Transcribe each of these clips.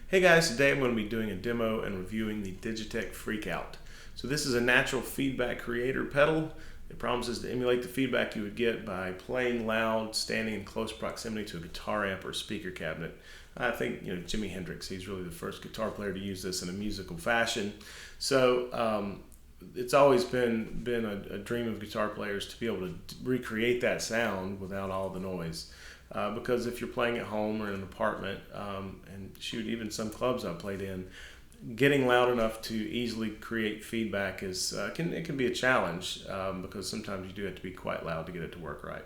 Hey guys, today I'm going to be doing a demo and reviewing the Digitech Freqout. So this is a natural feedback creator pedal. It promises to emulate the feedback you would get by playing loud, standing in close proximity to a guitar amp or speaker cabinet. I think Jimi Hendrix, he's really the first guitar player to use this in a musical fashion. So it's always been a dream of guitar players to be able to recreate that sound without all the noise. Because if you're playing at home or in an apartment, and shoot, even some clubs I've played in, getting loud enough to easily create feedback can be a challenge, because sometimes you do have to be quite loud to get it to work right.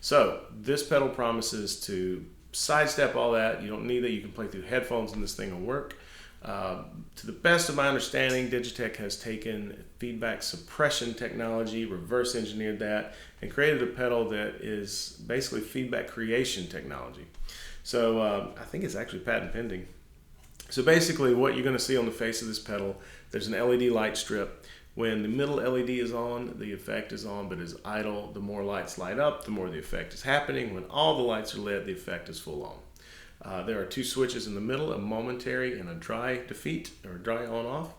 So this pedal promises to sidestep all that. You don't need that. You can play through headphones and this thing will work. To the best of my understanding, Digitech has taken feedback suppression technology, reverse engineered that, and created a pedal that is basically feedback creation technology. So I think it's actually patent pending. So basically what you're going to see on the face of this pedal, there's an LED light strip. When the middle LED is on, the effect is on, but is idle. The more lights light up, the more the effect is happening. When all the lights are lit, the effect is full on. There are two switches in the middle, a momentary and a dry defeat, or dry on-off.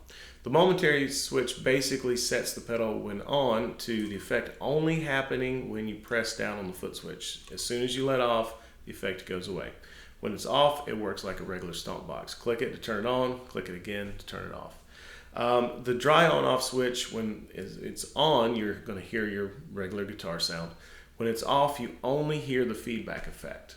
The momentary switch basically sets the pedal when on to the effect only happening when you press down on the foot switch. As soon as you let off, the effect goes away. When it's off, it works like a regular stomp box. Click it to turn it on, click it again to turn it off. The dry on-off switch, when it's on, you're going to hear your regular guitar sound. When it's off, you only hear the feedback effect.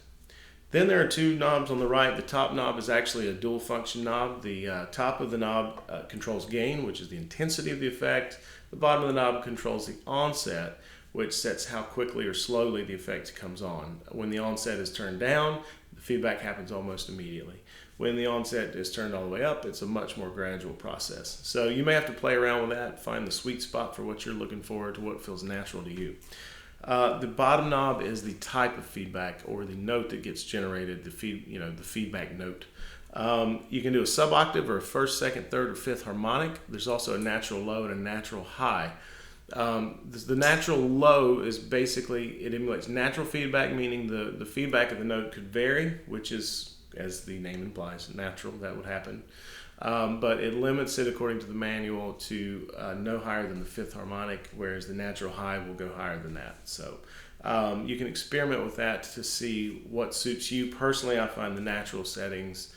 Then there are two knobs on the right. The top knob is actually a dual function knob. The top of the knob controls gain, which is the intensity of the effect. The bottom of the knob controls the onset, which sets how quickly or slowly the effect comes on. When the onset is turned down, the feedback happens almost immediately. When the onset is turned all the way up, it's a much more gradual process. So you may have to play around with that, find the sweet spot for what you're looking for, to what feels natural to you. The bottom knob is the type of feedback, or the note that gets generated, the feedback note. You can do a sub-octave or a first, second, third, or fifth harmonic. There's also a natural low and a natural high. The natural low is basically, it emulates natural feedback, meaning the feedback of the note could vary, which is, as the name implies, natural, that would happen. But it limits it, according to the manual, to no higher than the fifth harmonic, whereas the natural high will go higher than that. So you can experiment with that to see what suits you. Personally, I find the natural settings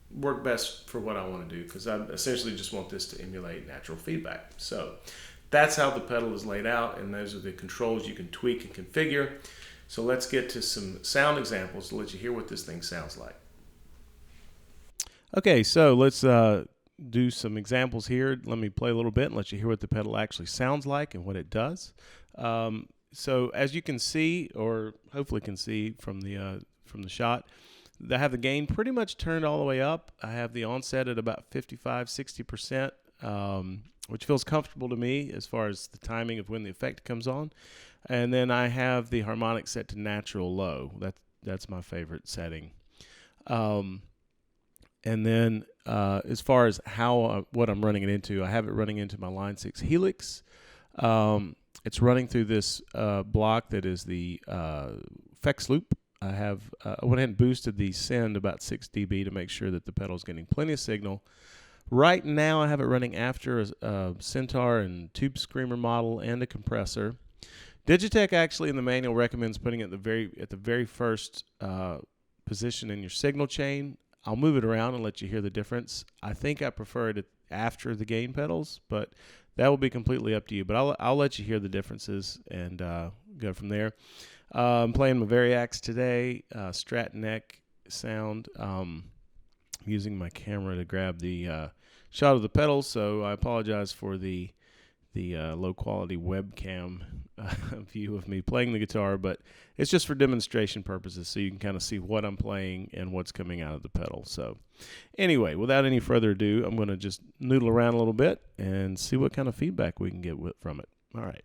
work best for what I want to do, because I essentially just want this to emulate natural feedback. So that's how the pedal is laid out, and those are the controls you can tweak and configure. So let's get to some sound examples to let you hear what this thing sounds like. Okay, so let's do some examples here. Let me play a little bit and let you hear what the pedal actually sounds like and what it does. So as you can see, or hopefully can see from the shot, I have the gain pretty much turned all the way up. I have the onset at about 55-60%, which feels comfortable to me as far as the timing of when the effect comes on. And then I have the harmonic set to natural low. That's my favorite setting. And then as far as what I'm running it into, I have it running into my Line 6 Helix. It's running through this block that is the effects loop. I went ahead and boosted the send about 6 dB to make sure that the pedal is getting plenty of signal. Right now I have it running after a Centaur and Tube Screamer model and a compressor. Digitech actually in the manual recommends putting it at the very first position in your signal chain. I'll move it around and let you hear the difference. I think I prefer it after the gain pedals, but that will be completely up to you. But I'll let you hear the differences and go from there. I'm playing my Variax today, Strat neck sound. I'm using my camera to grab the shot of the pedals, so I apologize for the low quality webcam view of me playing the guitar, but it's just for demonstration purposes, so you can kind of see what I'm playing and what's coming out of the pedal. So anyway, without any further ado, I'm going to just noodle around a little bit and see what kind of feedback we can get from it. All right.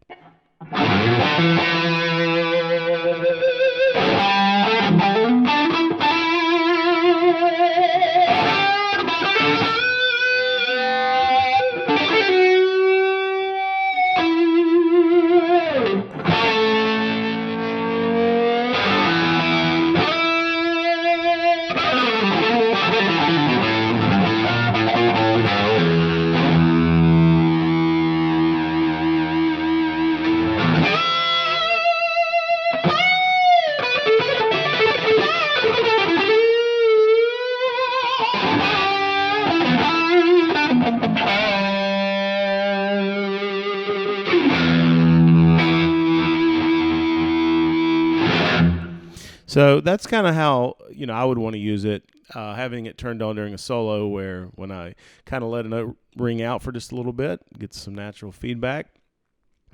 So that's kind of how, I would want to use it, having it turned on during a solo where when I kind of let a note ring out for just a little bit, get some natural feedback.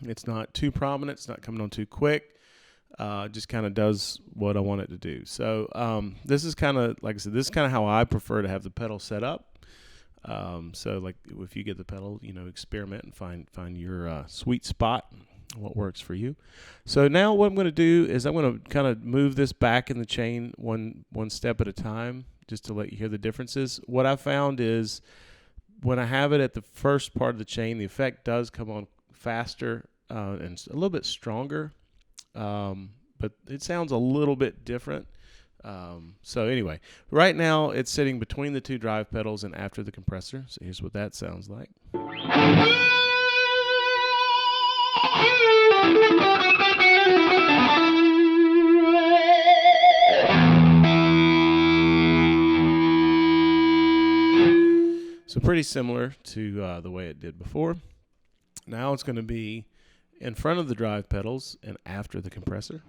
It's not too prominent. It's not coming on too quick. Just kind of does what I want it to do. So this is kind of, like I said, this is kind of how I prefer to have the pedal set up. So like if you get the pedal, experiment and find your sweet spot, what works for you. So now what I'm going to do is I'm going to kind of move this back in the chain one step at a time, just to let you hear the differences. What I found is when I have it at the first part of the chain, the effect does come on faster and a little bit stronger, but it sounds a little bit different. So anyway, right now it's sitting between the two drive pedals and after the compressor. So here's what that sounds like. So pretty similar to the way it did before. Now it's going to be in front of the drive pedals and after the compressor.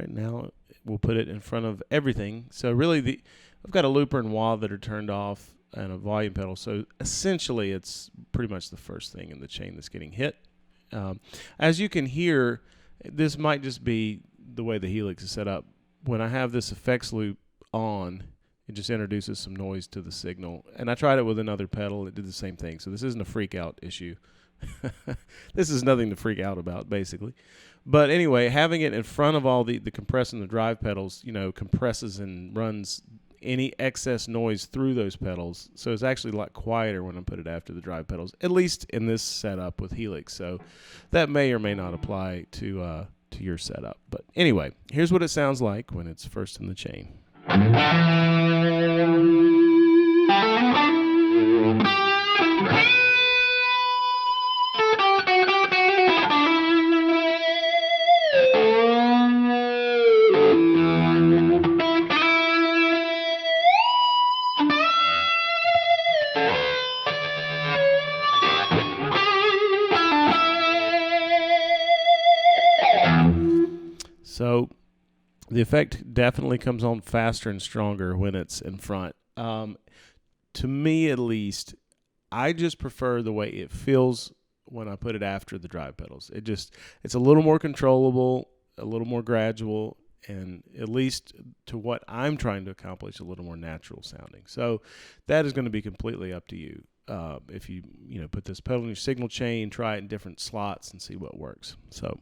Now we'll put it in front of everything. So really, I've got a looper and wah that are turned off and a volume pedal. So essentially, it's pretty much the first thing in the chain that's getting hit. As you can hear, this might just be the way the Helix is set up. When I have this effects loop on, it just introduces some noise to the signal. And I tried it with another pedal. It did the same thing. So this isn't a freak out issue. This is nothing to freak out about, basically. But anyway, having it in front of all the compress and the drive pedals, compresses and runs any excess noise through those pedals. So it's actually a lot quieter when I put it after the drive pedals, at least in this setup with Helix. So that may or may not apply to your setup. But anyway, here's what it sounds like when it's first in the chain. So the effect definitely comes on faster and stronger when it's in front. To me, at least, I just prefer the way it feels when I put it after the drive pedals. It's a little more controllable, a little more gradual, and at least to what I'm trying to accomplish, a little more natural sounding. So that is going to be completely up to you. If you put this pedal in your signal chain, try it in different slots and see what works. So.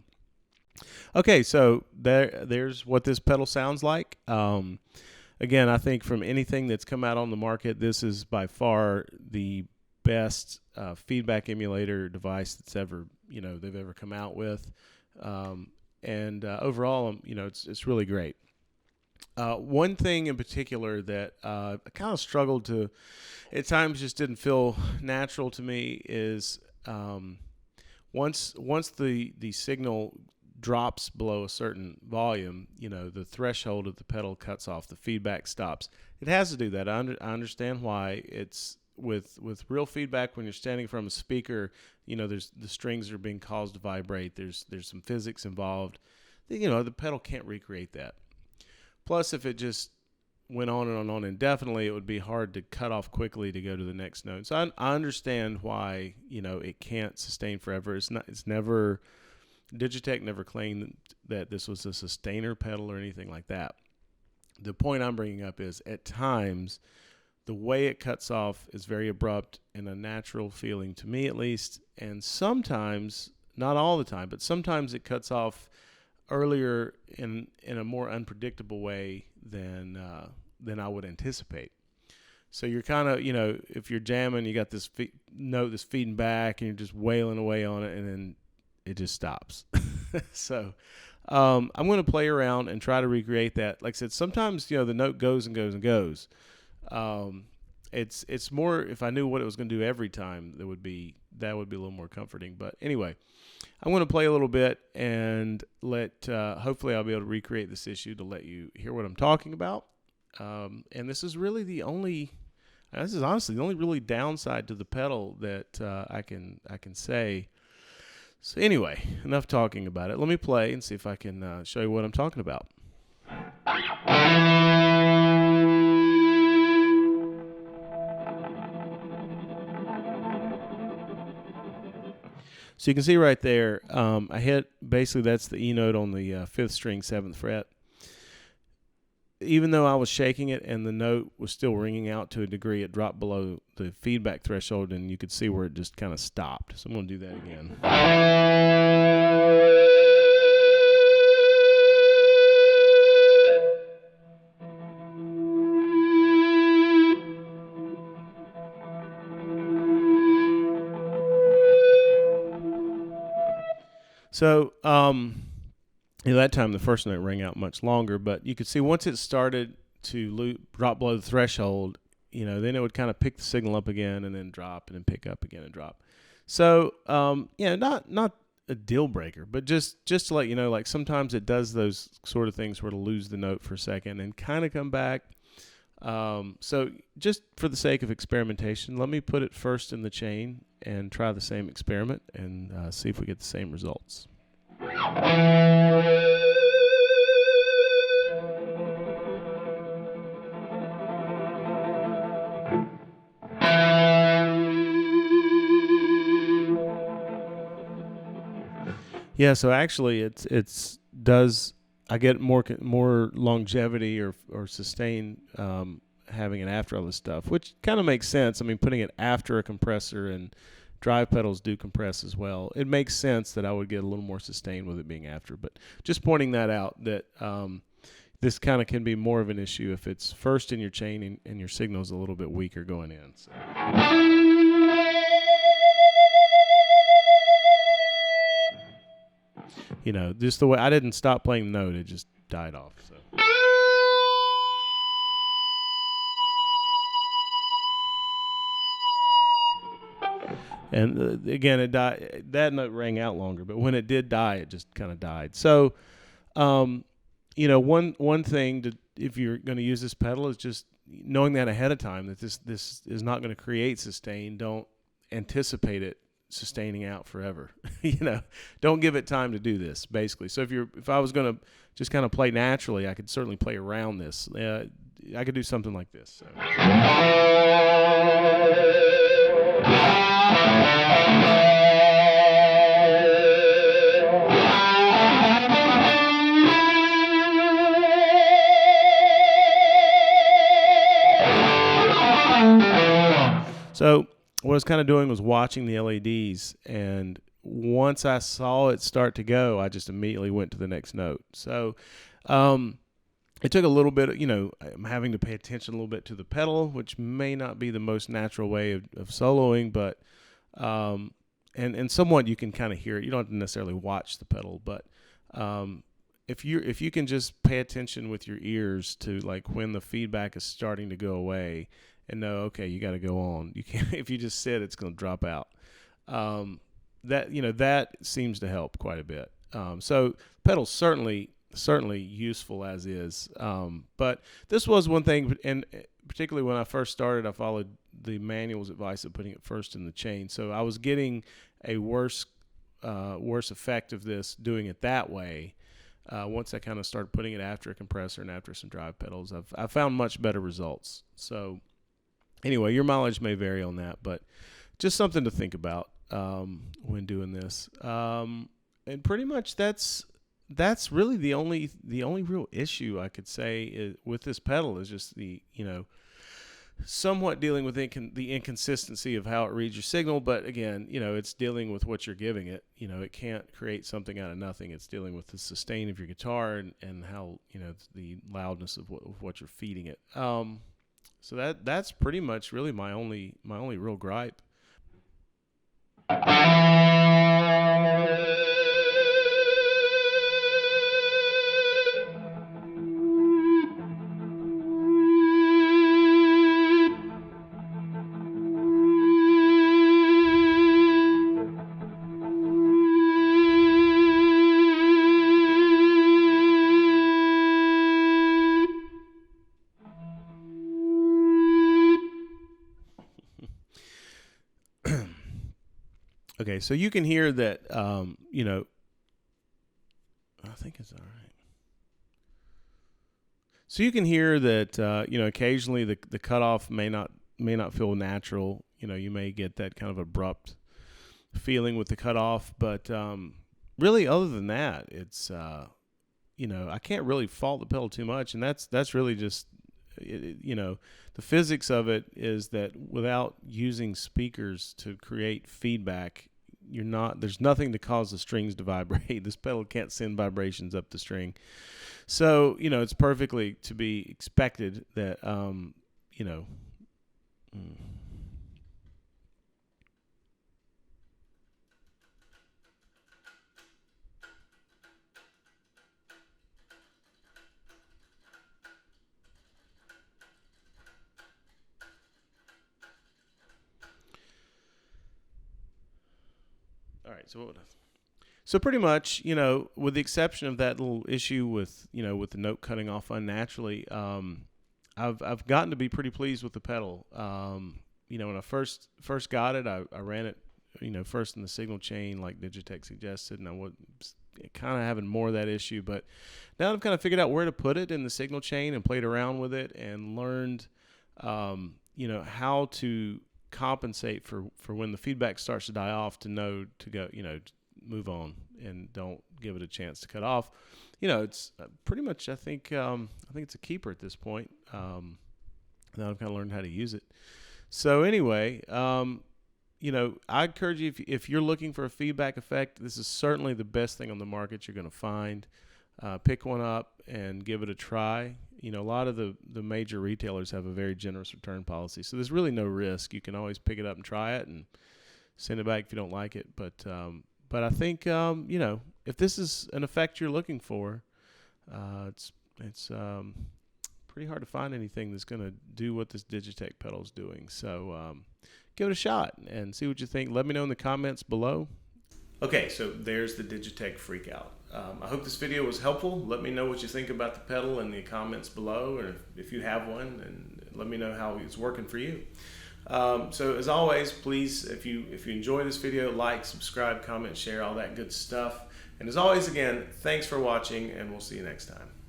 Okay, so there's what this pedal sounds like. Again, I think from anything that's come out on the market, this is by far the best feedback emulator device that's ever they've ever come out with, and overall, it's really great. One thing in particular that I kind of struggled to, at times, just didn't feel natural to me is once the signal drops below a certain volume, the threshold of the pedal cuts off, the feedback stops. It has to do that. I understand why. It's with real feedback when you're standing from a speaker, there's the strings are being caused to vibrate. There's some physics involved. The pedal can't recreate that. Plus, if it just went on and on indefinitely, it would be hard to cut off quickly to go to the next note. So I understand why, it can't sustain forever. It's never Digitech never claimed that this was a sustainer pedal or anything like that. The point I'm bringing up is at times the way it cuts off is very abrupt and unnatural feeling, to me at least, and sometimes, not all the time, but sometimes it cuts off earlier in a more unpredictable way than I would anticipate. So you're kind of, if you're jamming, you got this note that's feeding back and you're just wailing away on it, and then it just stops. So I'm going to play around and try to recreate that. Like I said, sometimes, the note goes and goes and goes. it's more, if I knew what it was going to do every time, that would be a little more comforting. But anyway, I'm going to play a little bit and hopefully I'll be able to recreate this issue to let you hear what I'm talking about. And this is honestly the only really downside to the pedal that I can say. So anyway, enough talking about it. Let me play and see if I can show you what I'm talking about. So you can see right there, I hit, basically that's the E note on the 5th string, 7th fret. Even though I was shaking it and the note was still ringing out to a degree, it dropped below the feedback threshold, and you could see where it just kind of stopped. So I'm going to do that again. So, that time the first note rang out much longer, but you could see once it started to drop below the threshold, then it would kind of pick the signal up again and then drop and then pick up again and drop. So, not a deal breaker, but just to let you know, like sometimes it does those sort of things where it'll lose the note for a second and kind of come back. So just for the sake of experimentation, let me put it first in the chain and try the same experiment and see if we get the same results. Yeah, so actually I get more longevity or sustain having it after all this stuff, which kind of makes sense. I mean, putting it after a compressor, and drive pedals do compress as well. It makes sense that I would get a little more sustain with it being after, but just pointing that out, that this kind of can be more of an issue if it's first in your chain and your signal's a little bit weaker going in. So. Just the way I didn't stop playing the note, it just died off. So. And again, it died. That note rang out longer, but when it did die, it just kind of died. So, one thing if you're going to use this pedal is just knowing that ahead of time, that this is not going to create sustain. Don't anticipate it sustaining out forever. Don't give it time to do this, basically. So if I was going to just kind of play naturally, I could certainly play around this. I could do something like this. So. So what I was kind of doing was watching the LEDs, and once I saw it start to go, I just immediately went to the next note. So it took a little bit, I'm having to pay attention a little bit to the pedal, which may not be the most natural way of soloing, but and somewhat you can kind of hear it. You don't have to necessarily watch the pedal, but if you can just pay attention with your ears to like when the feedback is starting to go away, and know, okay, you got to go on. You can't, if you just sit, it's going to drop out. That seems to help quite a bit. So pedal's certainly useful as is. But this was one thing, and particularly when I first started, I followed the manual's advice of putting it first in the chain. So I was getting a worse effect of this doing it that way. Once I kind of started putting it after a compressor and after some drive pedals, I've found much better results. So anyway, your mileage may vary on that, but just something to think about when doing this. And pretty much that's really the only real issue I could say with this pedal is just the somewhat dealing with the inconsistency of how it reads your signal. But again, it's dealing with what you're giving it. It can't create something out of nothing. It's dealing with the sustain of your guitar and how the loudness of what you're feeding it. So that's pretty much really my only real gripe. Okay, so you can hear that, I think it's all right. So you can hear that, occasionally the cutoff may not feel natural. You may get that kind of abrupt feeling with the cutoff, but really, other than that, it's I can't really fault the pedal too much, and that's really just the physics of it is that without using speakers to create feedback, there's nothing to cause the strings to vibrate. This pedal can't send vibrations up the string, so it's perfectly to be expected that you know. Mm. All right, so pretty much, with the exception of that little issue with the note cutting off unnaturally, I've gotten to be pretty pleased with the pedal. When I first got it, I ran it, first in the signal chain like Digitech suggested, and I was kind of having more of that issue. But now I've kind of figured out where to put it in the signal chain and played around with it and learned, how to compensate for when the feedback starts to die off to know to go, move on and don't give it a chance to cut off. It's pretty much, I think it's a keeper at this point. Now I've kind of learned how to use it. So anyway, I encourage you, if you're looking for a feedback effect, this is certainly the best thing on the market you're going to find. Pick one up and give it a try. A lot of the major retailers have a very generous return policy, so there's really no risk. You can always pick it up and try it and send it back if you don't like it. But I think if this is an effect you're looking for, it's pretty hard to find anything that's going to do what this Digitech pedal is doing. So give it a shot and see what you think. Let me know in the comments below. Okay, so there's the Digitech Freqout. I hope this video was helpful. Let me know what you think about the pedal in the comments below, or if you have one, and let me know how it's working for you. So as always, please, if you enjoy this video, like, subscribe, comment, share, all that good stuff. And as always, again, thanks for watching, and we'll see you next time.